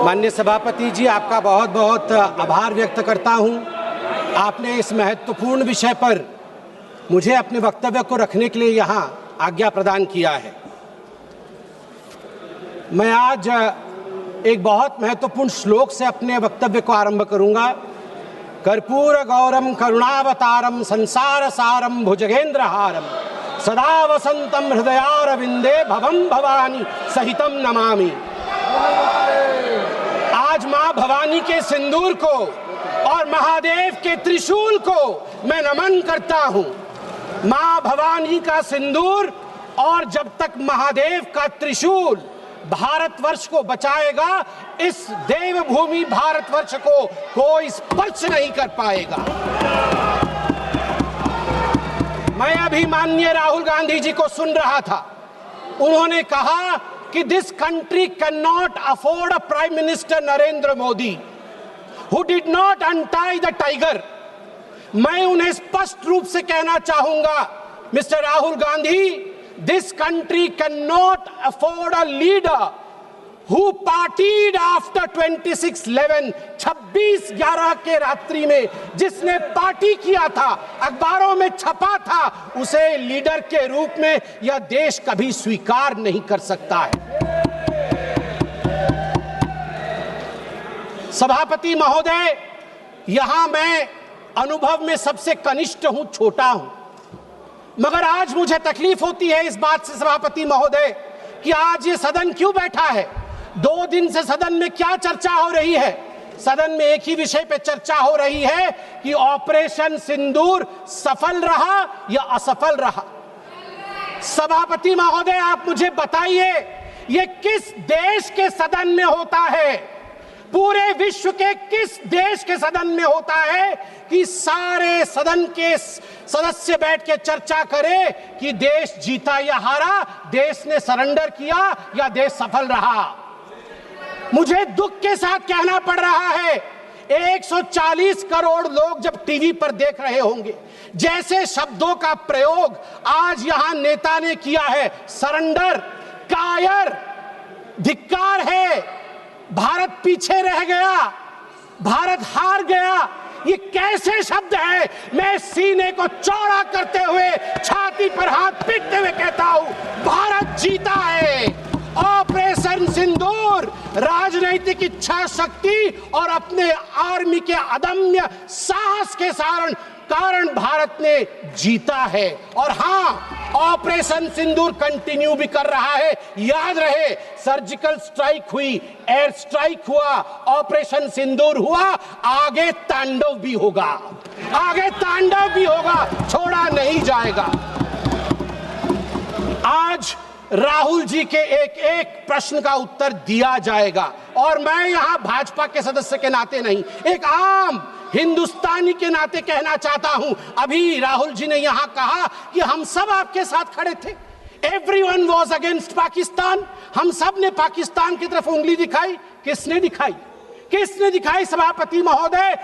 माननीय सभापति जी, आपका बहुत बहुत आभार व्यक्त करता हूं। आपने इस महत्वपूर्ण विषय पर मुझे अपने वक्तव्य को रखने के लिए यहां आज्ञा प्रदान किया है। मैं आज एक बहुत महत्वपूर्ण श्लोक से अपने वक्तव्य को आरंभ करूंगा। कर्पूर गौरम करुणावतारम संसार सारम भुजगेंद्रहारम सदा वसंतम हृदयारविंदे भवम भवानी सहितम नमामि। आज मां भवानी के सिंदूर को और महादेव के त्रिशूल को मैं नमन करता हूं। मां भवानी का सिंदूर और जब तक महादेव का त्रिशूल भारतवर्ष को बचाएगा, इस देवभूमि भारतवर्ष को कोई स्पर्श नहीं कर पाएगा। मैं अभी माननीय राहुल गांधी जी को सुन रहा था। उन्होंने कहा कि this country can not afford a prime minister Narendra Modi who did not untie the tiger. मैं उन्हें स्पष्ट रूप से कहना चाहूंगा, mister Rahul Gandhi, this country can not afford a leader who partied after 26/11 26/11 के रात्रि में जिसने पार्टी किया था, अखबारों में छपा था, उसे लीडर के रूप में यह देश कभी स्वीकार नहीं कर सकता है। सभापति महोदय, यहां मैं अनुभव में सबसे कनिष्ठ हूं, छोटा हूं, मगर आज मुझे तकलीफ होती है इस बात से सभापति महोदय कि आज ये सदन क्यों बैठा है। 2 दिन से सदन में क्या चर्चा हो रही है? सदन में एक ही विषय पे चर्चा हो रही है कि ऑपरेशन सिंदूर सफल रहा या असफल रहा। सभापति महोदय, आप मुझे बताइए, ये किस देश के सदन में होता है? पूरे विश्व के किस देश के सदन में होता है कि सारे सदन के सदस्य बैठ के चर्चा करें कि देश जीता या हारा, देश ने सरेंडर किया या देश सफल रहा? मुझे दुख के साथ कहना पड़ रहा है, 140 करोड़ लोग जब टीवी पर देख रहे होंगे, जैसे शब्दों का प्रयोग आज यहां नेता ने किया है, सरेंडर, कायर, धिक्कार है, भारत पीछे रह गया, भारत हार गया, ये कैसे शब्द है? मैं सीने को चौड़ा करते हुए, छाती पर हाथ पीटते हुए कहता हूं, भारत जीता है। ऑपरेशन सिंदूर राजनीतिक इच्छा शक्ति और अपने आर्मी के अदम्य साहस के कारण भारत ने जीता है। और हां, ऑपरेशन सिंदूर कंटिन्यू भी कर रहा है। याद रहे, सर्जिकल स्ट्राइक हुई, एयर स्ट्राइक हुआ, ऑपरेशन सिंदूर हुआ, आगे तांडव भी होगा, आगे तांडव भी होगा, छोड़ा नहीं जाएगा। आज राहुल जी के एक एक प्रश्न का उत्तर दिया जाएगा और मैं यहां भाजपा के सदस्य के नाते नहीं, एक आम हिंदुस्तानी के नाते कहना चाहता हूं। अभी राहुल जी ने यहां कहा कि हम सब आपके साथ खड़े थे, एवरीवन वाज अगेंस्ट पाकिस्तान, हम सब ने पाकिस्तान की तरफ उंगली दिखाई। किसने दिखाई? किसने दिखाई सभापति महोदय?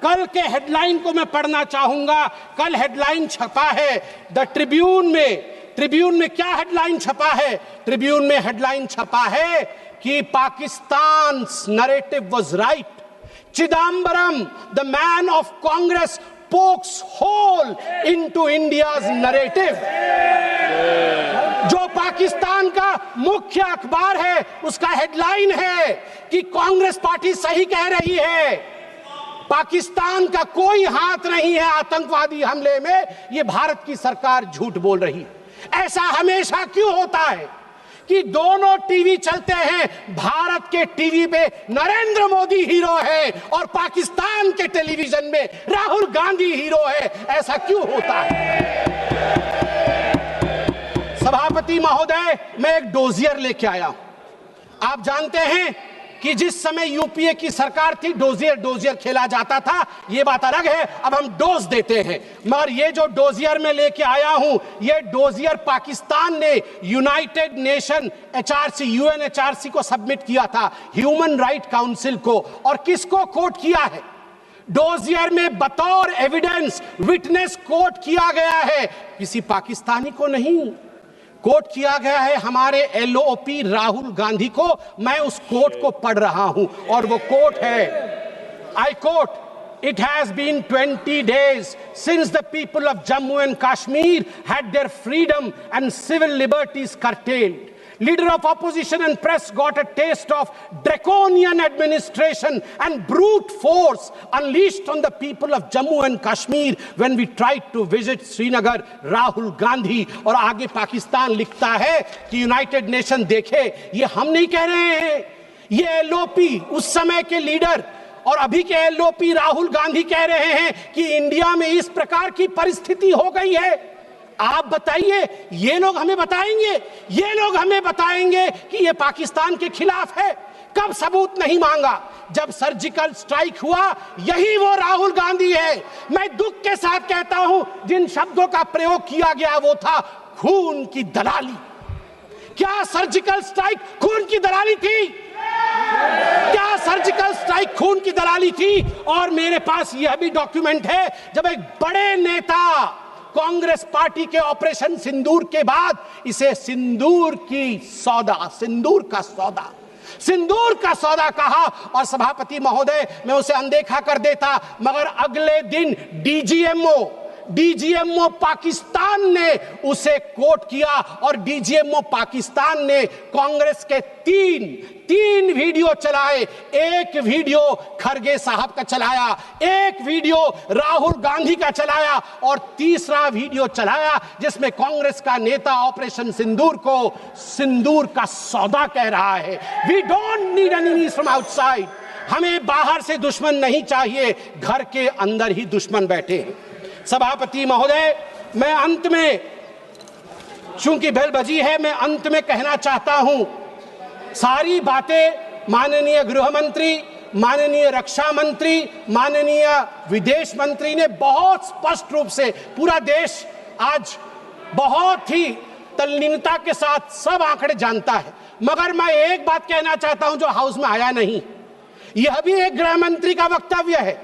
कल के हेडलाइन को मैं पढ़ना चाहूंगा। कल हेडलाइन छपा है द ट्रिब्यून में क्या हेडलाइन छपा है? ट्रिब्यून में हेडलाइन छपा है कि Pakistan narrative was right, Chidambaram the man of Congress pokes hole into India's narrative. जो पाकिस्तान का मुख्य अखबार है, उसका हेडलाइन है कि कांग्रेस पार्टी सही कह रही है, पाकिस्तान का कोई हाथ नहीं है आतंकवादी हमले में, ये भारत की सरकार झूठ बोल रही है। ऐसा हमेशा क्यों होता है कि दोनों टीवी चलते हैं, भारत के टीवी पे नरेंद्र मोदी हीरो है और पाकिस्तान के टेलीविजन में राहुल गांधी हीरो है? ऐसा क्यों होता है? सभापति महोदय, मैं एक डोजियर लेके आया हूं। आप जानते हैं कि जिस समय यूपीए की सरकार थी, डोजियर खेला जाता था, ये बात अलग है, अब हम डोज देते हैं। मगर ये जो डोजियर में लेके आया हूं, ये डोजियर पाकिस्तान ने यूनाइटेड नेशन एचआरसी, यूएनएचआरसी को सबमिट किया था, ह्यूमन राइट काउंसिल को। और किसको कोट किया है? डोजियर में बतौर एविडेंस, विटनेस कोट किया गया है, किसी पाकिस्तानी को नहीं, कोट किया गया है हमारे एलओपी राहुल गांधी को। मैं उस कोट को पढ़ रहा हूं और वो कोट है, I quote, It has been 20 days since the people of Jammu and Kashmir had their freedom and civil liberties curtailed. Leader of opposition and press got a taste of draconian administration and brute force unleashed on the people of Jammu and Kashmir when we tried to visit Srinagar. Rahul Gandhi। और आगे पाकिस्तान लिखता है कि United nation देखे, ये हम नहीं कह रहे हैं, ये एलओपी उस समय के लीडर और अभी के एलओपी राहुल गांधी कह रहे हैं कि इंडिया में इस प्रकार की परिस्थिति हो गई है। आप बताइए, ये लोग हमें बताएंगे, ये लोग हमें बताएंगे कि ये पाकिस्तान के खिलाफ है? कब सबूत नहीं मांगा? जब सर्जिकल स्ट्राइक हुआ, यही वो राहुल गांधी है। मैं दुख के साथ कहता हूं, जिन शब्दों का प्रयोग किया गया वो था खून की दलाली। क्या सर्जिकल स्ट्राइक खून की दलाली थी? क्या सर्जिकल स्ट्राइक खून की दलाली थी? और मेरे पास यह भी डॉक्यूमेंट है, जब एक बड़े नेता कांग्रेस पार्टी के ऑपरेशन सिंदूर के बाद इसे सिंदूर का सौदा कहा और सभापति महोदय मैं उसे अनदेखा कर देता, मगर अगले दिन डीजीएमओ पाकिस्तान ने उसे कोट किया और डीजीएमओ पाकिस्तान ने कांग्रेस के तीन वीडियो चलाए। एक वीडियो खरगे साहब का चलाया, एक वीडियो राहुल गांधी का चलाया और तीसरा वीडियो चलाया जिसमें कांग्रेस का नेता ऑपरेशन सिंदूर को सिंदूर का सौदा कह रहा है। We don't need enemies from outside. हमें बाहर से दुश्मन नहीं चाहिए, घर के अंदर ही दुश्मन बैठे हैं। सभापति महोदय, मैं अंत में, चूंकि बेल बजी है, मैं अंत में कहना चाहता हूं, सारी बातें माननीय गृह मंत्री, माननीय रक्षा मंत्री, माननीय विदेश मंत्री ने बहुत स्पष्ट रूप से, पूरा देश आज बहुत ही तल्लीनता के साथ सब आंकड़े जानता है, मगर मैं एक बात कहना चाहता हूं जो हाउस में आया नहीं। यह भी एक गृह मंत्री का वक्तव्य है।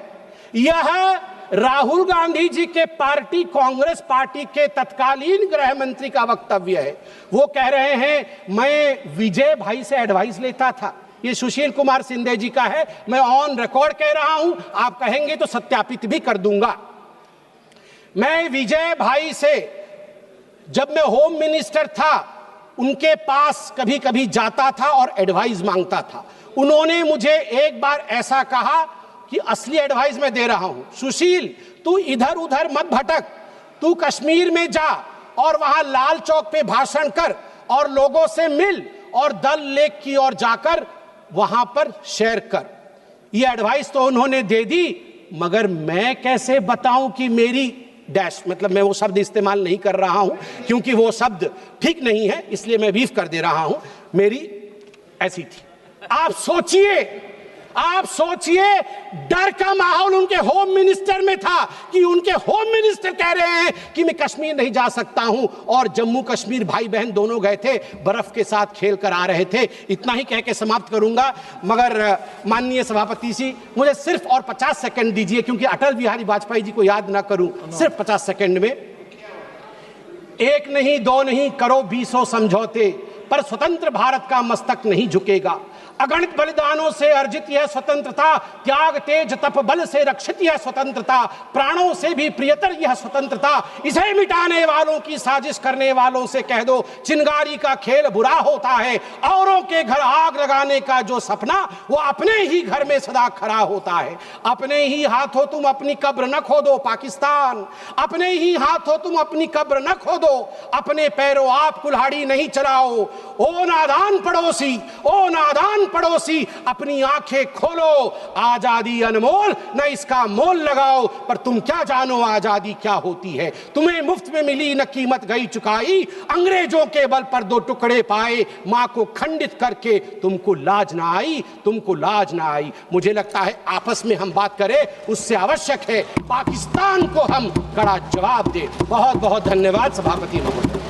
यह राहुल गांधी जी के पार्टी कांग्रेस पार्टी के तत्कालीन गृह मंत्री का वक्तव्य है। वो कह रहे हैं मैं विजय भाई से एडवाइस लेता था। ये सुशील कुमार सिंधे जी का है, मैं ऑन रिकॉर्ड कह रहा हूं, आप कहेंगे तो सत्यापित भी कर दूंगा। मैं विजय भाई से, जब मैं होम मिनिस्टर था, उनके पास कभी कभी जाता था और एडवाइस मांगता था। उन्होंने मुझे एक बार ऐसा कहा कि असली एडवाइस मैं दे रहा हूं, सुशील तू इधर उधर मत भटक, तू कश्मीर में जा और वहां लाल चौक पे भाषण कर और लोगों से मिल और दल लेक की ओर जाकर वहां पर शेयर कर। ये एडवाइस तो उन्होंने दे दी, मगर मैं कैसे बताऊं कि मेरी डैश, मतलब मैं वो शब्द इस्तेमाल नहीं कर रहा हूं क्योंकि वो शब्द ठीक नहीं है, इसलिए मैं बीफ कर दे रहा हूं, मेरी ऐसी थी। आप सोचिए डर का माहौल उनके होम मिनिस्टर में था कि उनके होम मिनिस्टर कह रहे हैं कि मैं कश्मीर नहीं जा सकता हूं, और जम्मू कश्मीर भाई बहन दोनों गए थे, बर्फ के साथ खेल कर आ रहे थे। इतना ही कह के समाप्त करूंगा, मगर माननीय सभापति जी मुझे सिर्फ और 50 सेकंड दीजिए, क्योंकि अटल बिहारी वाजपेयी जी को याद ना करूं, सिर्फ 50 सेकंड में। एक नहीं दो नहीं करो 20 समझौते, पर स्वतंत्र भारत का मस्तक नहीं झुकेगा। अगणित बलिदानों से अर्जित यह स्वतंत्रता, त्याग तेज तप बल से रक्षित यह स्वतंत्रता, प्राणों से भी प्रियतर यह स्वतंत्रता। इसे मिटाने वालों की साजिश करने वालों से कह दो, चिंगारी का खेल बुरा होता है। औरों के घर आग लगाने का जो सपना, वो अपने ही घर में सदा खड़ा होता है। अपने ही हाथों तुम अपनी कब्र न खोदो पाकिस्तान, अपने ही हाथों तुम अपनी कब्र न खोदो, अपने पैरों आप कुल्हाड़ी नहीं चलाओ। ओ नादान पड़ोसी, अपनी आंखें खोलो, आजादी अनमोल, न इसका मोल लगाओ। पर तुम क्या जानो आजादी क्या होती है, तुम्हें मुफ्त में मिली न कीमत गई चुकाई। अंग्रेजों के बल पर 2 टुकड़े पाए, मां को खंडित करके तुमको लाज ना आई। मुझे लगता है आपस में हम बात करें, उससे आवश्यक है पाकिस्तान को हम कड़ा जवाब दें। बहुत बहुत धन्यवाद सभापति महोदय।